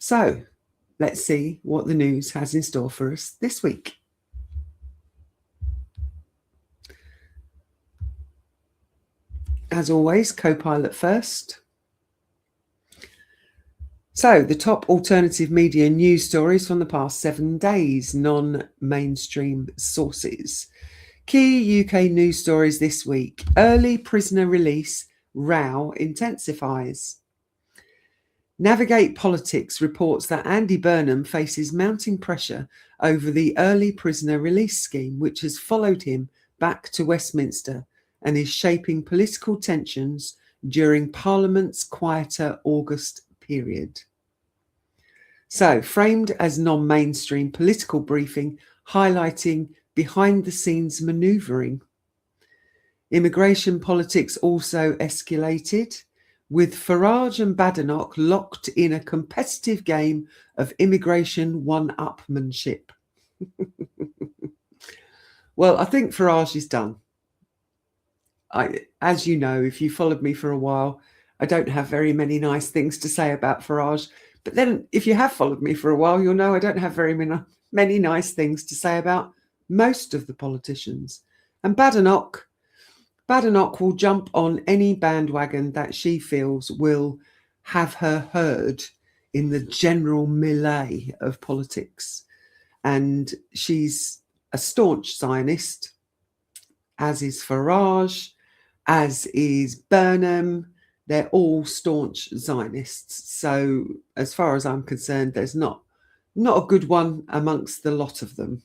So let's see what the news has in store for us this week. As always, co-pilot first. So the top alternative media news stories from the past 7 days, non-mainstream sources. Key UK news stories this week. Early prisoner release, row intensifies. Navigate Politics reports that Andy Burnham faces mounting pressure over the early prisoner release scheme, which has followed him back to Westminster and is shaping political tensions during Parliament's quieter August period. So, framed as non-mainstream political briefing, highlighting behind-the-scenes manoeuvring. Immigration politics also escalated, with Farage and Badenoch locked in a competitive game of immigration one-upmanship. Well, I think Farage is done. As you know, if you followed me for a while, I don't have very many nice things to say about Farage. But then if you have followed me for a while, you'll know I don't have very many nice things to say about most of the politicians. And Badenoch will jump on any bandwagon that she feels will have her heard in the general melee of politics. And she's a staunch Zionist, as is Farage, as is Burnham. They're all staunch Zionists. So as far as I'm concerned, there's not a good one amongst the lot of them.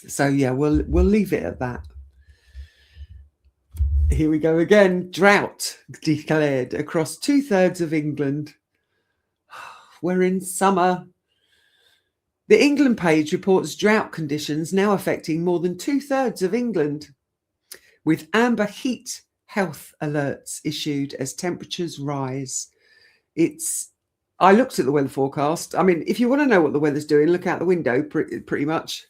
So yeah, we'll leave it at that. Here we go again. Drought declared across 2/3 of England. We're in summer. The England page reports drought conditions now affecting more than 2/3 of England, with amber heat health alerts issued as temperatures rise. I looked at the weather forecast. I mean, if you want to know what the weather's doing, look out the window pretty much,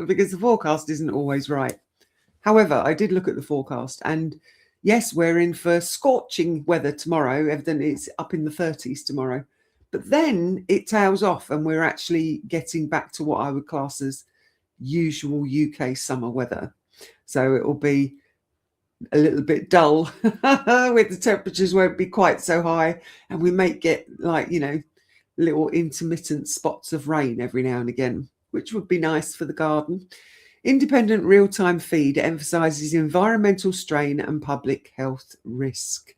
because the forecast isn't always right. However, I did look at the forecast, and yes, we're in for scorching weather tomorrow. Evidently, it's up in the 30s tomorrow. But then it tails off, and we're actually getting back to what I would class as usual UK summer weather. So it will be a little bit dull with the temperatures won't be quite so high, and we may get little intermittent spots of rain every now and again, which would be nice for the garden. Independent real-time feed emphasises environmental strain and public health risk.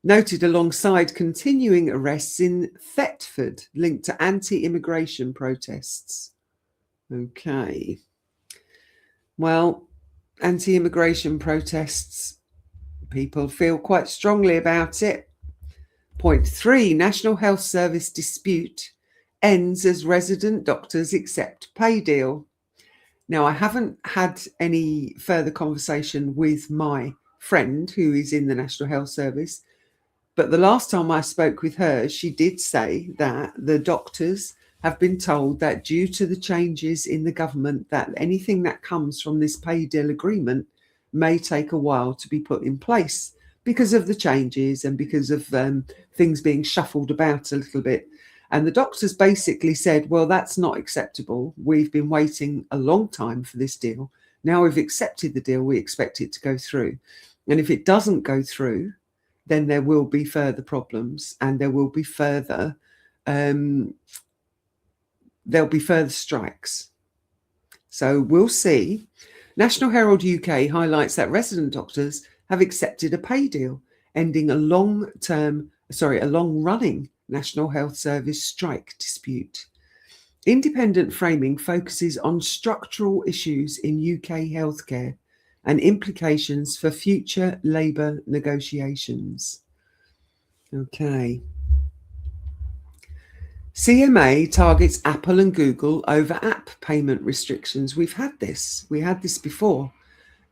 Noted alongside continuing arrests in Thetford linked to anti-immigration protests. Okay. Well, anti-immigration protests, people feel quite strongly about it. Point 3, National Health Service dispute ends as resident doctors accept pay deal. Now, I haven't had any further conversation with my friend who is in the National Health Service, but the last time I spoke with her, she did say that the doctors have been told that due to the changes in the government, that anything that comes from this pay deal agreement may take a while to be put in place because of the changes and because of things being shuffled about a little bit. And the doctors basically said, well, that's not acceptable. We've been waiting a long time for this deal. Now we've accepted the deal, we expect it to go through. And if it doesn't go through, then there will be further problems, and there will be further strikes. So we'll see. National Herald UK highlights that resident doctors have accepted a pay deal, ending a long-running National Health Service strike dispute. Independent framing focuses on structural issues in UK healthcare and implications for future Labour negotiations. Okay. CMA targets Apple and Google over app payment restrictions. We had this before.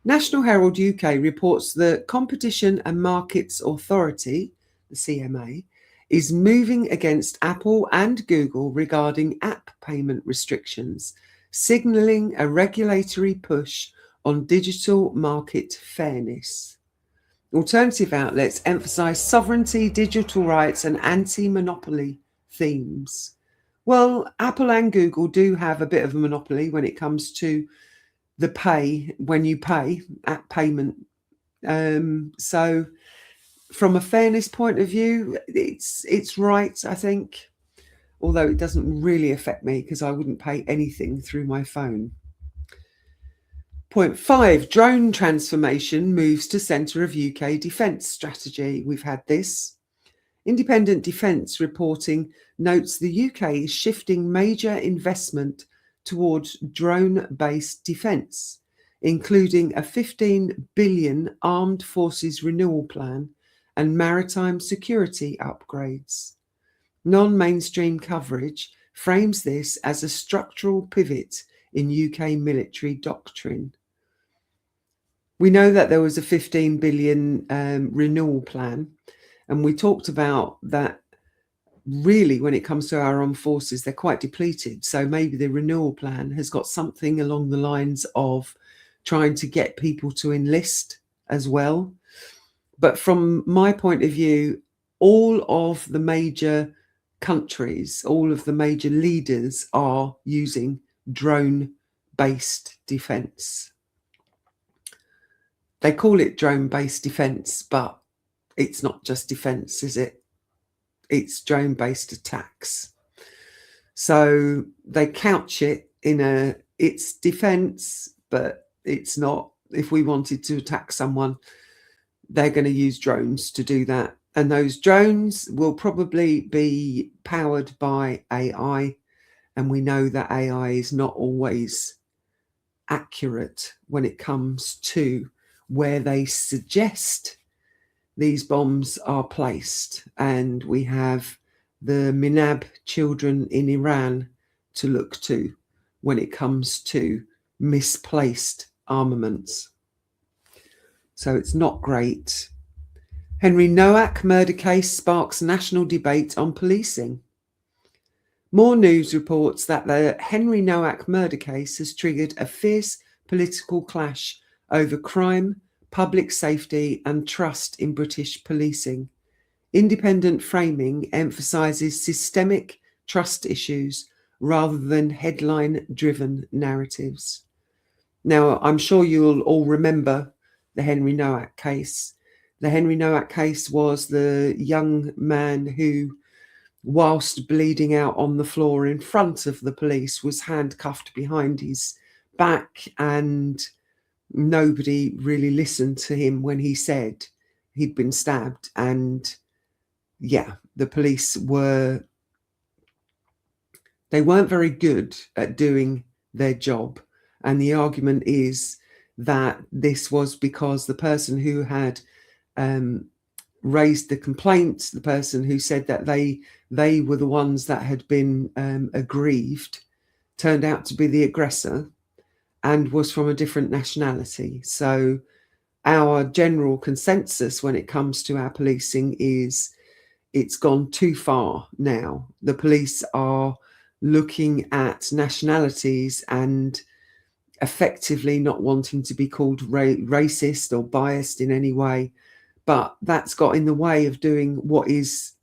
National Herald UK reports the Competition and Markets Authority, the CMA, is moving against Apple and Google regarding app payment restrictions, signalling a regulatory push on digital market fairness. Alternative outlets emphasise sovereignty, digital rights, and anti-monopoly themes? Well, Apple and Google do have a bit of a monopoly when it comes to the pay, when you pay, app payment. So from a fairness point of view, it's right, I think, although it doesn't really affect me because I wouldn't pay anything through my phone. Point 5, drone transformation moves to centre of UK defence strategy. We've had this. Independent Defence reporting notes the UK is shifting major investment towards drone-based defence, including a 15 billion armed forces renewal plan and maritime security upgrades. Non-mainstream coverage frames this as a structural pivot in UK military doctrine. We know that there was a 15 billion renewal plan, and we talked about that. Really, when it comes to our armed forces, they're quite depleted. So maybe the renewal plan has got something along the lines of trying to get people to enlist as well. But from my point of view, all of the major countries, all of the major leaders are using drone-based defence. They call it drone-based defence, but it's not just defence, is it? It's drone-based attacks. So they couch it in it's defense, but it's not. If we wanted to attack someone, they're going to use drones to do that. And those drones will probably be powered by AI. And we know that AI is not always accurate when it comes to where they suggest these bombs are placed, and we have the Minab children in Iran to look to when it comes to misplaced armaments. So it's not great. Henry Nowak murder case sparks national debate on policing. More news reports that the Henry Nowak murder case has triggered a fierce political clash over crime, public safety and trust in British policing. Independent framing emphasises systemic trust issues rather than headline-driven narratives. Now, I'm sure you'll all remember the Henry Nowak case. The Henry Nowak case was the young man who, whilst bleeding out on the floor in front of the police, was handcuffed behind his back, and nobody really listened to him when he said he'd been stabbed. And yeah, the police weren't very good at doing their job. And the argument is that this was because the person who had raised the complaint, the person who said that they were the ones that had been aggrieved, turned out to be the aggressor and was from a different nationality. So our general consensus when it comes to our policing is it's gone too far now. The police are looking at nationalities and effectively not wanting to be called racist or biased in any way, but that's got in the way of doing what is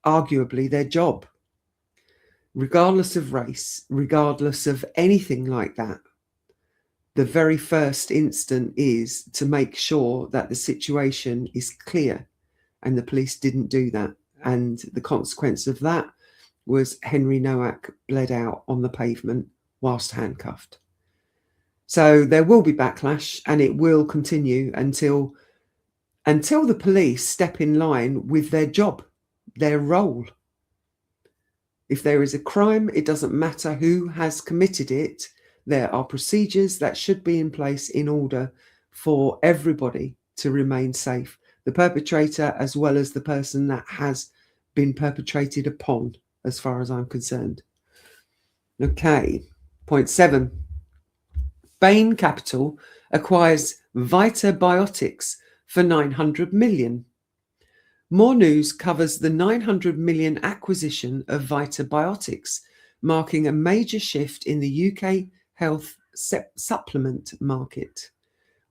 arguably their job. Regardless of race, regardless of anything like that, the very first instant is to make sure that the situation is clear, and the police didn't do that. And the consequence of that was Henry Nowak bled out on the pavement whilst handcuffed. So there will be backlash, and it will continue until the police step in line with their job, their role. If there is a crime, it doesn't matter who has committed it. There are procedures that should be in place in order for everybody to remain safe, the perpetrator as well as the person that has been perpetrated upon, as far as I'm concerned. Okay, point 7. Bain Capital acquires Vita Biotics for 900 million. More news covers the 900 million acquisition of Vita Biotics, marking a major shift in the UK health supplement market.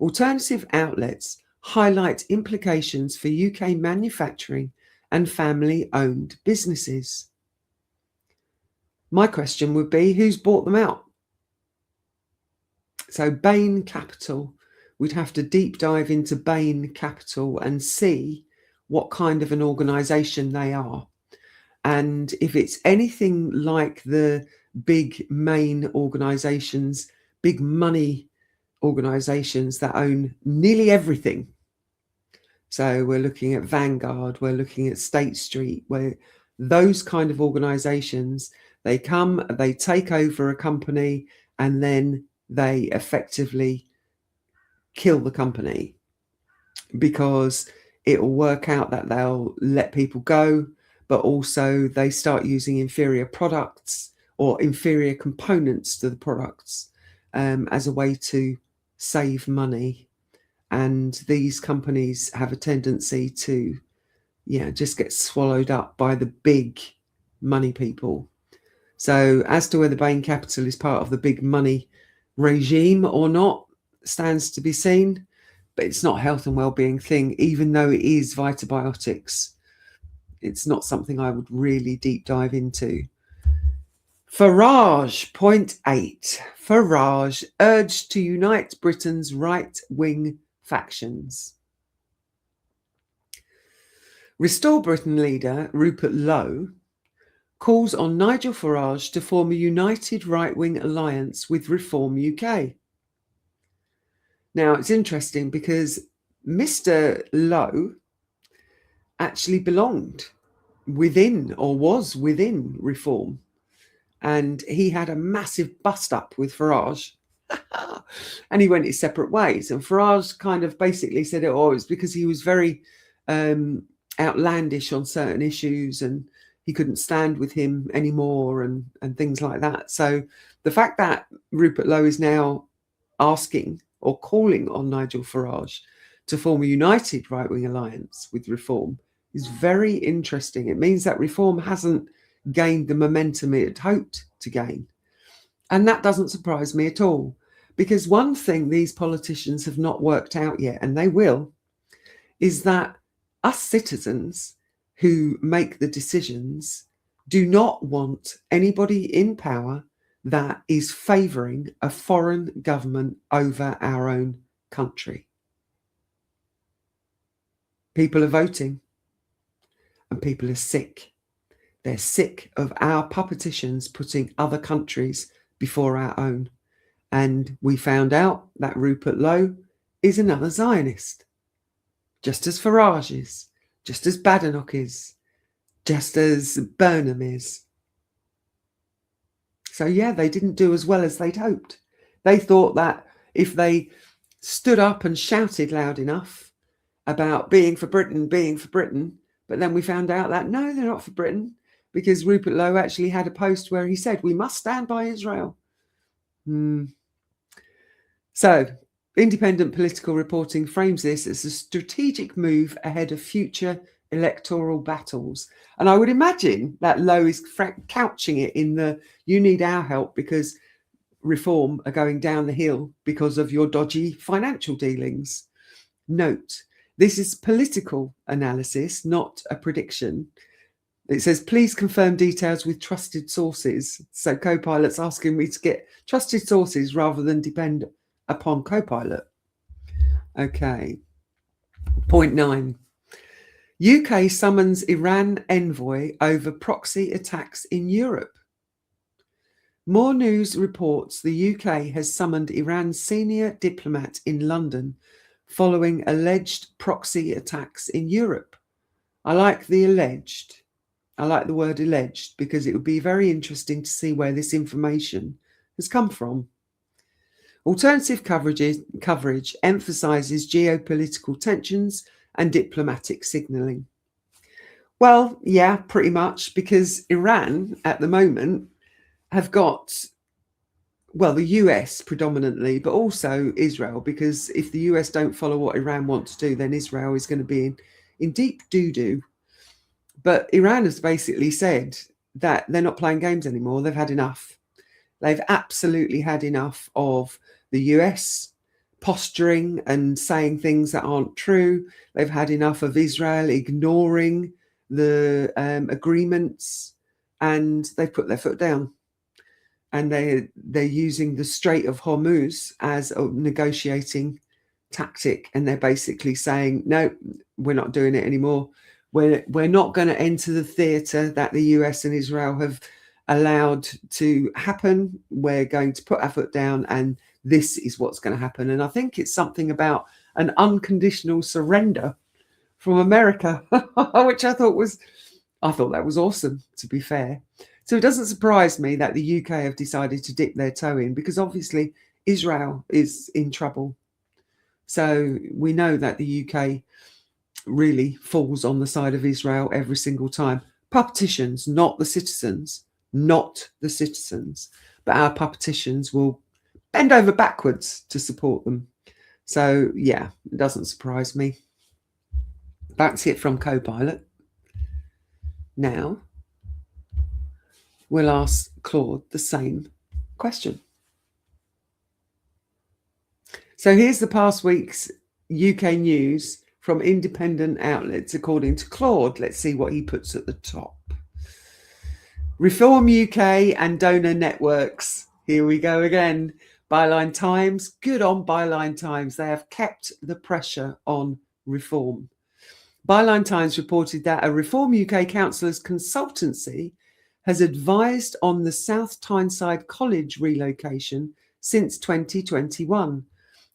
Alternative outlets highlight implications for UK manufacturing and family-owned businesses. My question would be, who's bought them out? So Bain Capital, we'd have to deep dive into Bain Capital and see what kind of an organisation they are. And if it's anything like the big main organisations, big money organisations that own nearly everything. So we're looking at Vanguard, we're looking at State Street, where those kind of organisations, they come, they take over a company, and then they effectively kill the company, because it will work out that they'll let people go, but also they start using inferior products or inferior components to the products as a way to save money. And these companies have a tendency to, just get swallowed up by the big money people. So as to whether Bain Capital is part of the big money regime or not stands to be seen, but it's not a health and well-being thing, even though it is vitibiotics. It's not something I would really deep dive into. Farage, point 8. Farage urged to unite Britain's right-wing factions. Restore Britain leader Rupert Lowe calls on Nigel Farage to form a united right-wing alliance with Reform UK. Now, it's interesting because Mr. Lowe actually belonged within, or was within, Reform. And he had a massive bust-up with Farage. And he went his separate ways. And Farage kind of basically said it was because he was very outlandish on certain issues, and he couldn't stand with him anymore, and things like that. So the fact that Rupert Lowe is now asking or calling on Nigel Farage to form a united right-wing alliance with Reform is very interesting. It means that Reform hasn't gained the momentum it had hoped to gain. And that doesn't surprise me at all, because one thing these politicians have not worked out yet, and they will, is that us citizens who make the decisions do not want anybody in power that is favouring a foreign government over our own country. People are voting, and people are sick. They're sick of our politicians putting other countries before our own. And we found out that Rupert Lowe is another Zionist, just as Farage is, just as Badenoch is, just as Burnham is. So yeah, they didn't do as well as they'd hoped. They thought that if they stood up and shouted loud enough about being for Britain, but then we found out that no, they're not for Britain, because Rupert Lowe actually had a post where he said, we must stand by Israel. So, independent political reporting frames this as a strategic move ahead of future electoral battles. And I would imagine that Lowe is couching it in the, you need our help because Reform are going down the hill because of your dodgy financial dealings. Note, this is political analysis, not a prediction. It says, please confirm details with trusted sources. So Copilot's asking me to get trusted sources rather than depend upon Copilot. Okay. Point 9. UK summons Iran envoy over proxy attacks in Europe. More news reports the UK has summoned Iran's senior diplomat in London following alleged proxy attacks in Europe. I like the alleged. I like the word alleged because it would be very interesting to see where this information has come from. Alternative coverage emphasises geopolitical tensions and diplomatic signalling. Well, yeah, pretty much, because Iran at the moment have got, well, the US predominantly, but also Israel, because if the US don't follow what Iran wants to do, then Israel is going to be in deep doo-doo. But Iran has basically said that they're not playing games anymore. They've had enough. They've absolutely had enough of the US posturing and saying things that aren't true. They've had enough of Israel ignoring the agreements, and they've put their foot down. and they're using the Strait of Hormuz as a negotiating tactic, and they're basically saying, no, we're not doing it anymore. We're not going to enter the theater that the US and Israel have allowed to happen. We're going to put our foot down, and this is what's going to happen. And I think it's something about an unconditional surrender from America, which I thought that was awesome, to be fair. So it doesn't surprise me that the UK have decided to dip their toe in, because obviously Israel is in trouble. So we know that the UK really falls on the side of Israel every single time. Politicians, not the citizens, but our politicians will bend over backwards to support them. So yeah, it doesn't surprise me. That's it from Copilot. Now we'll ask Claude the same question. So here's the past week's UK news from independent outlets, according to Claude. Let's see what he puts at the top. Reform UK and donor networks. Here we go again. Byline Times. Good on Byline Times. They have kept the pressure on reform. Byline Times reported that a Reform UK counsellors consultancy has advised on the South Tyneside College relocation since 2021,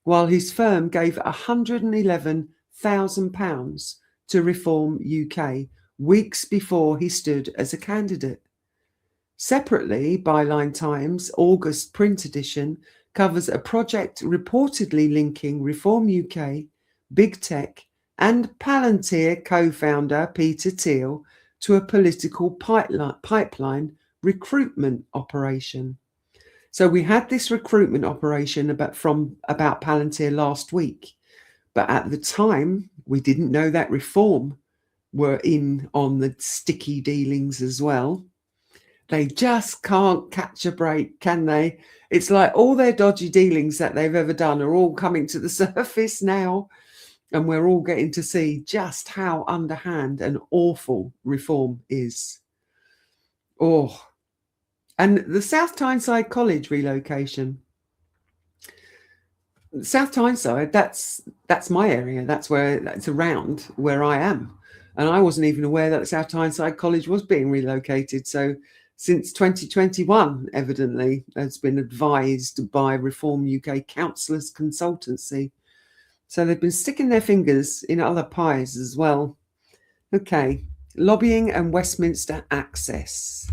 while his firm gave £111,000 to Reform UK weeks before he stood as a candidate. Separately, Byline Times August print edition covers a project reportedly linking Reform UK, Big Tech and Palantir co-founder Peter Thiel to a political pipeline recruitment operation. So we had this recruitment operation about Palantir last week, but at the time we didn't know that Reform were in on the sticky dealings as well. They just can't catch a break, can they? It's like all their dodgy dealings that they've ever done are all coming to the surface now, and we're all getting to see just how underhand and awful Reform is. Oh, and the South Tyneside College relocation. South Tyneside, that's my area. That's around where I am. And I wasn't even aware that the South Tyneside College was being relocated. So since 2021, evidently, has been advised by Reform UK Counsellors Consultancy. So they've been sticking their fingers in other pies as well. Okay, lobbying and Westminster access.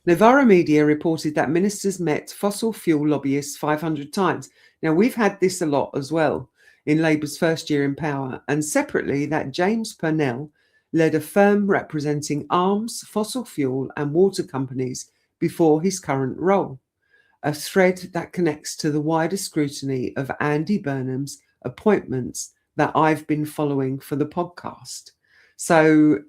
Novara Media reported that ministers met fossil fuel lobbyists 500 times. Now, we've had this a lot as well in Labour's first year in power, and separately that James Purnell led a firm representing arms, fossil fuel and water companies before his current role, a thread that connects to the wider scrutiny of Andy Burnham's appointments that I've been following for the podcast. So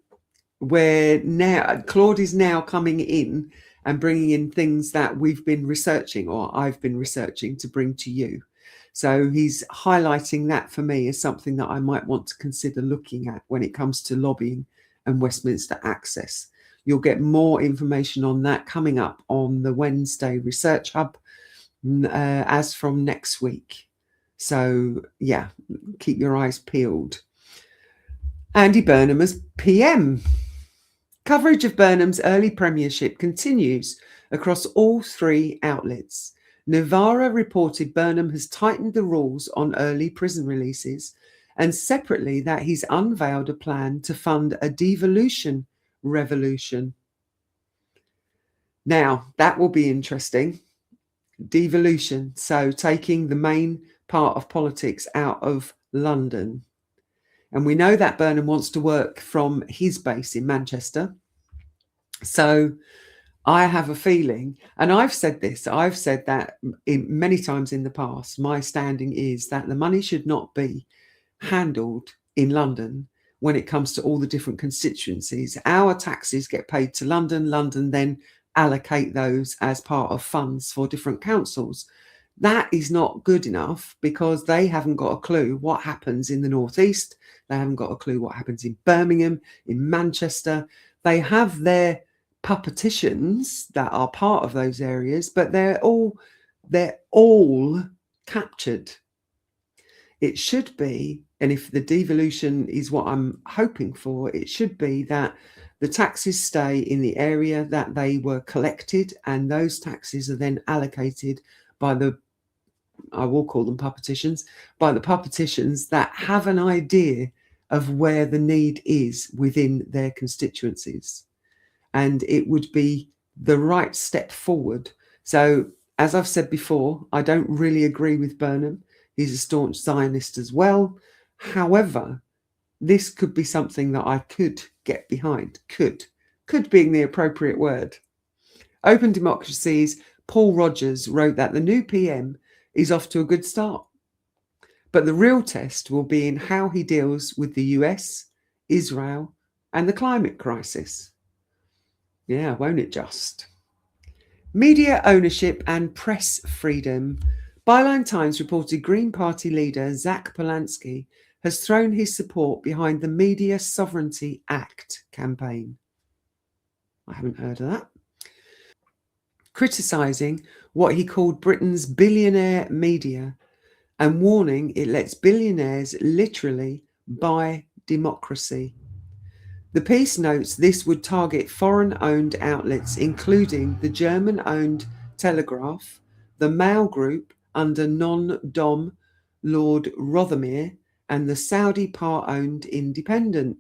Claude is now coming in and bringing in things that we've been researching, or I've been researching, to bring to you. So he's highlighting that for me as something that I might want to consider looking at when it comes to lobbying and Westminster access. You'll get more information on that coming up on the Wednesday Research Hub as from next week. So yeah, keep your eyes peeled. Andy Burnham as PM. Coverage of Burnham's early premiership continues across all three outlets. Novara reported Burnham has tightened the rules on early prison releases, and separately that he's unveiled a plan to fund a devolution revolution. Now, that will be interesting. Devolution, so taking the main part of politics out of London. And we know that Burnham wants to work from his base in Manchester. So I have a feeling, and I've said that many times in the past, my standing is that the money should not be handled in London when it comes to all the different constituencies. Our taxes get paid to London. London then allocate those as part of funds for different councils. That is not good enough, because they haven't got a clue what happens in the northeast. They haven't got a clue what happens in Birmingham, in Manchester. They have their politicians that are part of those areas, but they're all captured. It should be, and if the devolution is what I'm hoping for, it should be that the taxes stay in the area that they were collected, and those taxes are then allocated by the, I will call them politicians, by the politicians that have an idea of where the need is within their constituencies. And it would be the right step forward. So, as I've said before, I don't really agree with Burnham. He's a staunch Zionist as well. However, this could be something that I could get behind. Could being the appropriate word. Open Democracy's Paul Rogers wrote that the new PM is off to a good start. But the real test will be in how he deals with the US, Israel, and the climate crisis. Yeah, won't it just? Media ownership and press freedom. Byline Times reported Green Party leader Zach Polanski has thrown his support behind the Media Sovereignty Act campaign. I haven't heard of that. Criticising what he called Britain's billionaire media and warning it lets billionaires literally buy democracy. The piece notes this would target foreign-owned outlets, including the German-owned Telegraph, the Mail Group under non-Dom Lord Rothermere, and the Saudi part-owned Independent.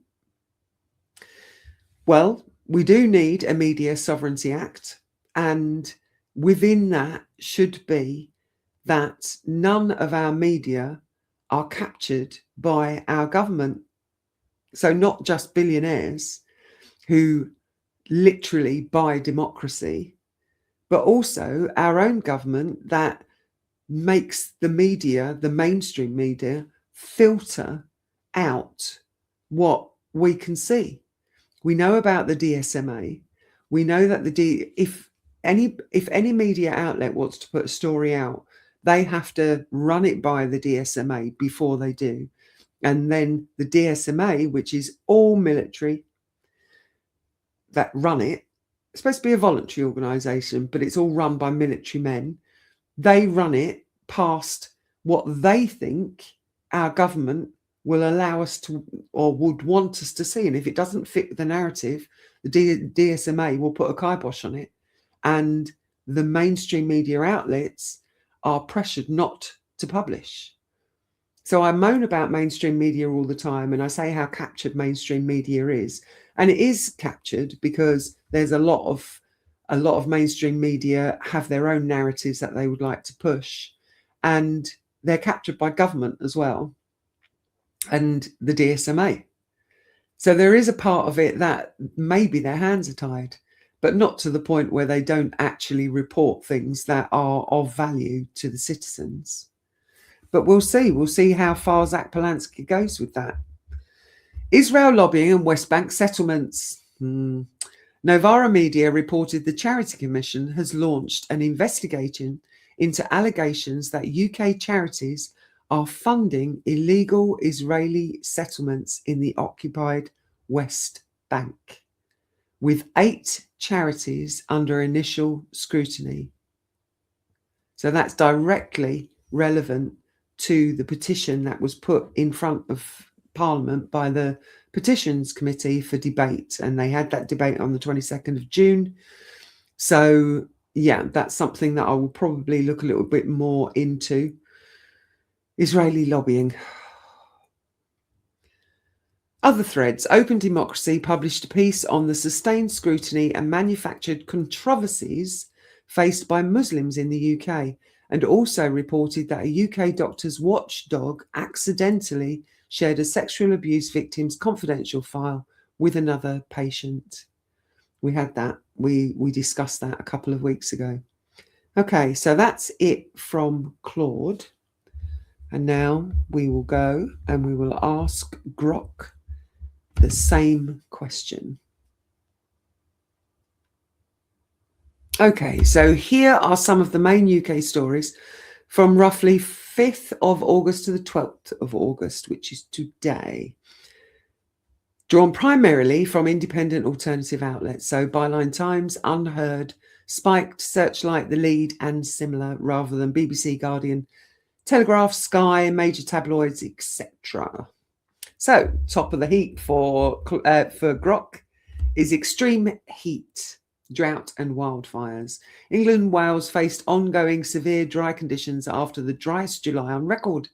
Well, we do need a Media Sovereignty Act, and within that should be that none of our media are captured by our government. So not just billionaires who literally buy democracy, but also our own government that makes the media, the mainstream media, filter out what we can see. We know about the DSMA. We know that if any media outlet wants to put a story out, they have to run it by the DSMA before they do. And then the DSMA, which is all military that run it, it's supposed to be a voluntary organisation, but it's all run by military men. They run it past what they think our government will allow us to, or would want us to see. And if it doesn't fit the narrative, the DSMA will put a kibosh on it. And the mainstream media outlets are pressured not to publish. So I moan about mainstream media all the time, and I say how captured mainstream media is. And it is captured because there's a lot of mainstream media have their own narratives that they would like to push, and they're captured by government as well, and the DSMA. So there is a part of it that maybe their hands are tied, but not to the point where they don't actually report things that are of value to the citizens. But we'll see how far Zach Polanski goes with that. Israel lobbying and West Bank settlements. Novara Media reported the Charity Commission has launched an investigation into allegations that UK charities are funding illegal Israeli settlements in the occupied West Bank, with 8 charities under initial scrutiny. So that's directly relevant to the petition that was put in front of Parliament by the Petitions Committee for debate. And they had that debate on the 22nd of June. So, yeah, that's something that I will probably look a little bit more into. Israeli lobbying. Other threads. Open Democracy published a piece on the sustained scrutiny and manufactured controversies faced by Muslims in the UK, and also reported that a UK doctor's watchdog accidentally shared a sexual abuse victim's confidential file with another patient. We had that. We discussed that a couple of weeks ago. Okay, so that's it from Claude. And now we will go and we will ask Grok the same question. Okay, so here are some of the main UK stories from roughly 5th of August to the 12th of August, which is today. Drawn primarily from independent alternative outlets, so Byline Times, Unheard, Spiked, Searchlight, The Lead, and similar, rather than BBC, Guardian, Telegraph, Sky, major tabloids, etc. So, top of the heap for Grok is extreme heat, drought, and wildfires. England and Wales faced ongoing severe dry conditions after the driest July on record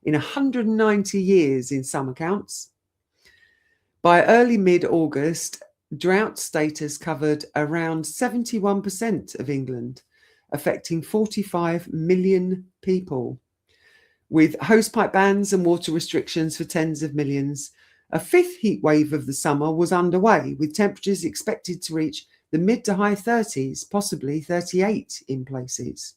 in 190 years in some accounts. By early mid-August, drought status covered around 71% of England, affecting 45 million people. With hosepipe bans and water restrictions for tens of millions, a fifth heat wave of the summer was underway, with temperatures expected to reach the mid to high 30s, possibly 38 in places.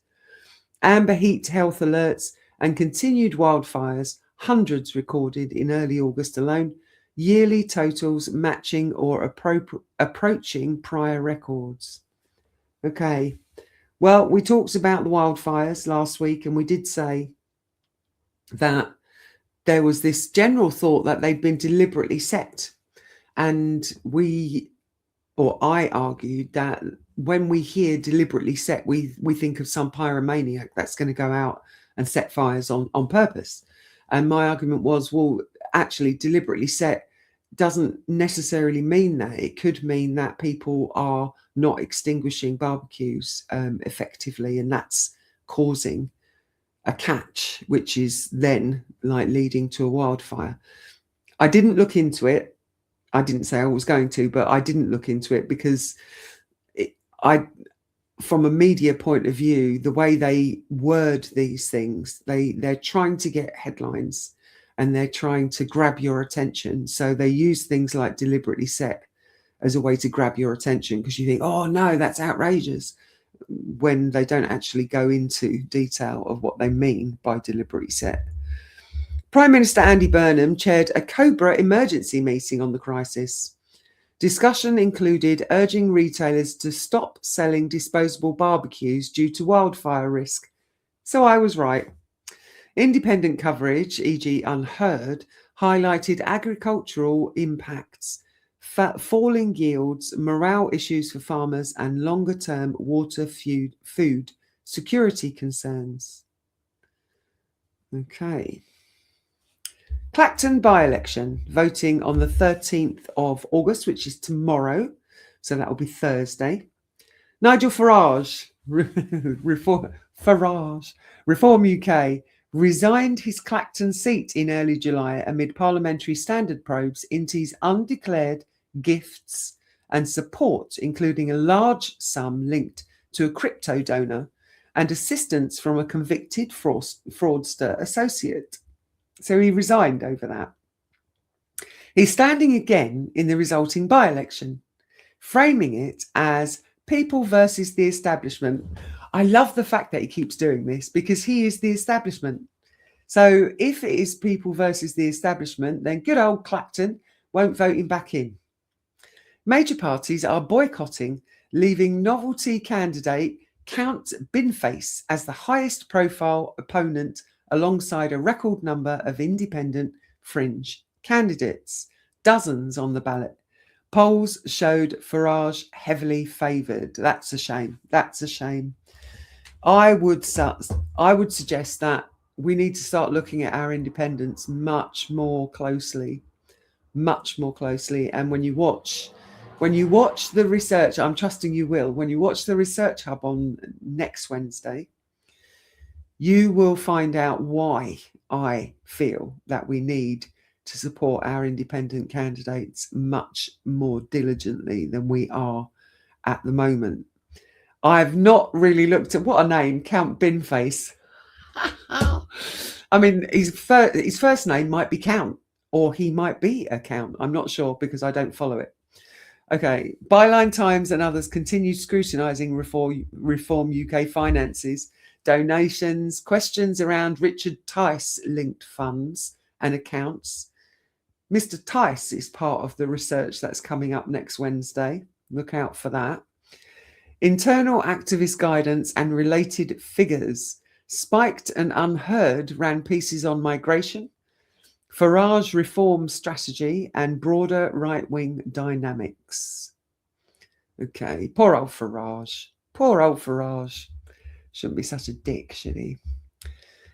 Amber heat health alerts and continued wildfires, hundreds recorded in early August alone, yearly totals matching or approaching prior records. Okay, well, we talked about the wildfires last week, and we did say that there was this general thought that they'd been deliberately set. And I argued that when we hear deliberately set, we think of some pyromaniac that's going to go out and set fires on purpose. And my argument was, well, actually deliberately set doesn't necessarily mean that. It could mean that people are not extinguishing barbecues effectively, and that's causing a catch, which is then like leading to a wildfire. I didn't look into it. I didn't say I was going to, but I didn't look into it because from a media point of view, the way they word these things, they're trying to get headlines and they're trying to grab your attention. So they use things like deliberately set as a way to grab your attention, because you think, oh no, that's outrageous, when they don't actually go into detail of what they mean by deliberately set. Prime Minister Andy Burnham chaired a Cobra emergency meeting on the crisis. Discussion included urging retailers to stop selling disposable barbecues due to wildfire risk. So I was right. Independent coverage, e.g. Unheard, highlighted agricultural impacts, falling yields, morale issues for farmers, and longer-term water food security concerns. Okay. Clacton by-election, voting on the 13th of August, which is tomorrow. So that will be Thursday. Nigel Farage, Reform UK, resigned his Clacton seat in early July amid parliamentary standard probes into his undeclared gifts and support, including a large sum linked to a crypto donor and assistance from a convicted fraudster associate. So he resigned over that. He's standing again in the resulting by-election, framing it as people versus the establishment. I love the fact that he keeps doing this, because he is the establishment. So if it is people versus the establishment, then good old Clacton won't vote him back in. Major parties are boycotting, leaving novelty candidate Count Binface as the highest profile opponent, alongside a record number of independent fringe candidates, dozens on the ballot. Polls showed Farage heavily favoured. That's a shame. That's a shame. I would suggest that we need to start looking at our independents much more closely. And when you watch the research, I'm trusting you will, when you watch the Research Hub on next Wednesday, you will find out why I feel that we need to support our independent candidates much more diligently than we are at the moment. I've not really looked at, what a name, Count Binface. I mean, his first name might be Count, or he might be a Count. I'm not sure, because I don't follow it. Okay, Byline Times and others continue scrutinising Reform UK finances, donations, questions around Richard Tice-linked funds and accounts. Mr. Tice is part of the research that's coming up next Wednesday. Look out for that. Internal activist guidance and related figures. Spiked and Unheard ran pieces on migration. Farage reform strategy and broader right-wing dynamics. Okay, poor old Farage. Poor old Farage. Shouldn't be such a dick, should he?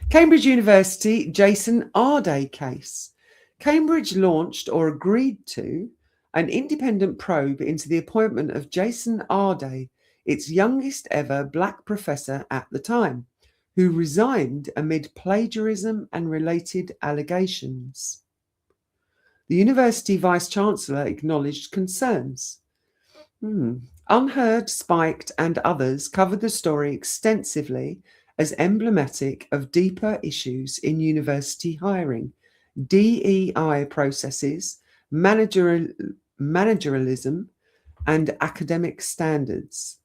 Cambridge University Jason Arday case. Cambridge launched or agreed to an independent probe into the appointment of Jason Arday, its youngest ever black professor at the time, who resigned amid plagiarism and related allegations. The university vice-chancellor acknowledged concerns. Unheard, Spiked, and others covered the story extensively as emblematic of deeper issues in university hiring, DEI processes, managerialism, and academic standards.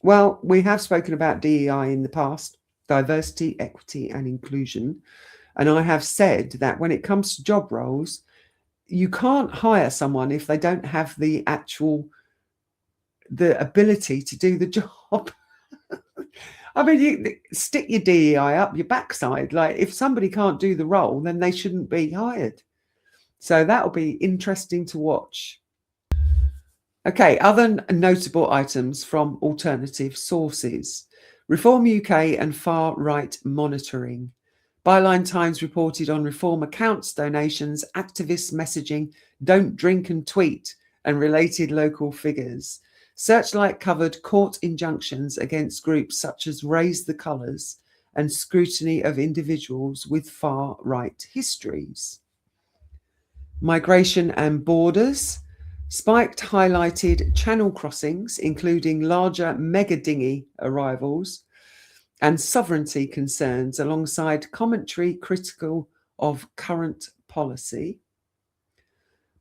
Well, we have spoken about DEI in the past, diversity, equity, and inclusion. And I have said that when it comes to job roles, you can't hire someone if they don't have the ability to do the job. I mean, you stick your DEI up your backside. Like, if somebody can't do the role, then they shouldn't be hired. So that'll be interesting to watch. Okay, other notable items from alternative sources. Reform UK and far-right monitoring. Byline Times reported on Reform accounts donations, activist messaging, don't drink and tweet, and related local figures. Searchlight covered court injunctions against groups such as Raise the Colours and scrutiny of individuals with far-right histories. Migration and borders. Spiked highlighted channel crossings, including larger mega dinghy arrivals, and sovereignty concerns, alongside commentary critical of current policy.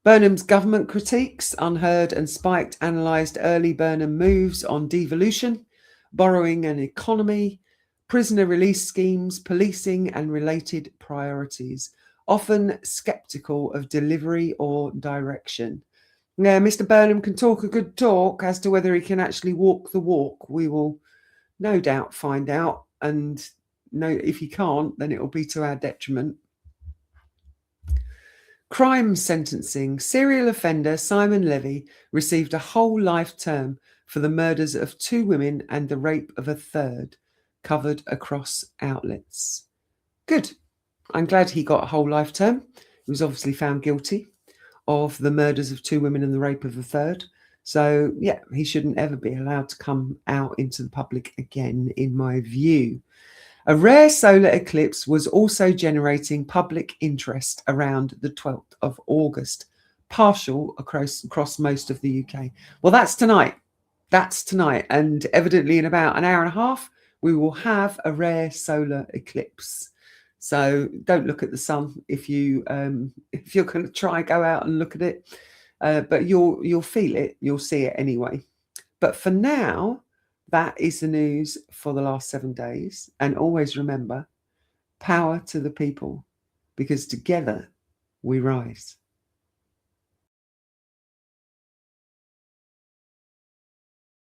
Burnham's government critiques. Unheard and Spiked analysed early Burnham moves on devolution, borrowing and economy, prisoner release schemes, policing and related priorities, often sceptical of delivery or direction. Yeah, Mr. Burnham can talk a good talk. As to whether he can actually walk the walk, we will no doubt find out. And no, if he can't, then it will be to our detriment. Crime sentencing. Serial offender Simon Levy received a whole life term for the murders of 2 women and the rape of a third, covered across outlets. Good. I'm glad he got a whole life term. He was obviously found guilty of the murders of 2 women and the rape of a third. So, yeah, he shouldn't ever be allowed to come out into the public again, in my view. A rare solar eclipse was also generating public interest around the 12th of August, partial across most of the UK. Well, that's tonight. That's tonight. And evidently in about an hour and a half, we will have a rare solar eclipse. So don't look at the sun if you're going to try go out and look at it. But you'll feel it. You'll see it anyway. But for now, that is the news for the last 7 days. And always remember, power to the people, because together we rise.